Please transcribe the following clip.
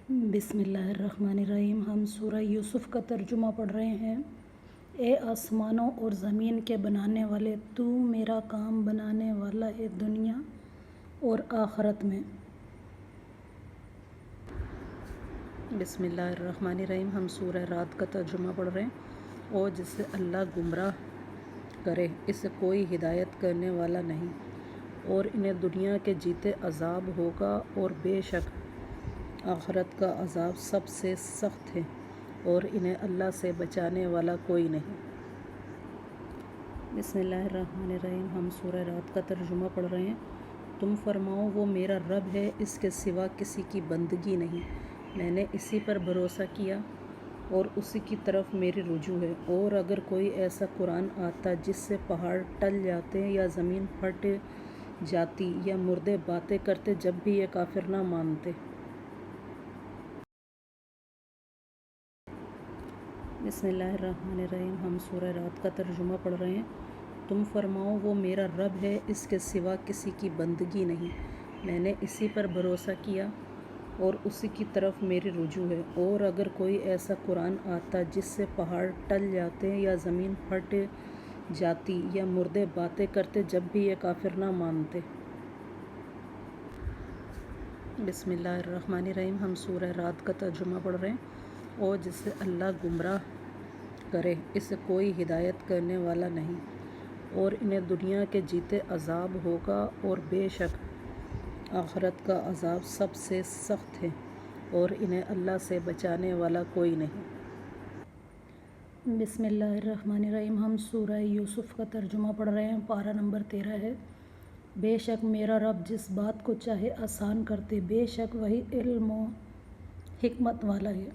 بسم اللہ الرحمن الرحیم۔ ہم سورہ یوسف کا ترجمہ پڑھ رہے ہیں۔ اے آسمانوں اور زمین کے بنانے والے، تو میرا کام بنانے والا ہے دنیا اور آخرت میں۔ بسم اللہ الرحمن الرحیم۔ ہم سورہ رات کا ترجمہ پڑھ رہے ہیں۔ اور جسے اللہ گمراہ کرے اسے کوئی ہدایت کرنے والا نہیں، اور انہیں دنیا کے جیتے عذاب ہوگا، اور بے شک آخرت کا عذاب سب سے سخت ہے، اور انہیں اللہ سے بچانے والا کوئی نہیں۔ بسم اللہ الرحمن الرحیم۔ ہم سورہ رات کا ترجمہ پڑھ رہے ہیں۔ تم فرماؤ وہ میرا رب ہے، اس کے سوا کسی کی بندگی نہیں، میں نے اسی پر بھروسہ کیا اور اسی کی طرف میری رجوع ہے۔ اور اگر کوئی ایسا قرآن آتا جس سے پہاڑ ٹل جاتے یا زمین پھٹ جاتی یا مردے باتیں کرتے، جب بھی یہ کافر نہ مانتے۔ بسم اللہ الرحمن الرحیم۔ ہم سورہ رات کا ترجمہ پڑھ رہے ہیں۔ تم فرماؤ وہ میرا رب ہے، اس کے سوا کسی کی بندگی نہیں، میں نے اسی پر بھروسہ کیا اور اسی کی طرف میری رجوع ہے۔ اور اگر کوئی ایسا قرآن آتا جس سے پہاڑ ٹل جاتے یا زمین پھٹ جاتی یا مردے باتیں کرتے، جب بھی یہ کافر نہ مانتے۔ بسم اللہ الرحمن الرحیم۔ ہم سورہ رات کا ترجمہ پڑھ رہے ہیں۔ اور جسے اللہ گمراہ کرے اسے کوئی ہدایت کرنے والا نہیں، اور انہیں دنیا کے جیتے عذاب ہوگا، اور بے شک آخرت کا عذاب سب سے سخت ہے، اور انہیں اللہ سے بچانے والا کوئی نہیں۔ بسم اللہ الرحمن الرحیم۔ ہم سورہ یوسف کا ترجمہ پڑھ رہے ہیں۔ پارہ نمبر 13 ہے۔ بے شک میرا رب جس بات کو چاہے آسان کرتے، بے شک وہی علم و حکمت والا ہے۔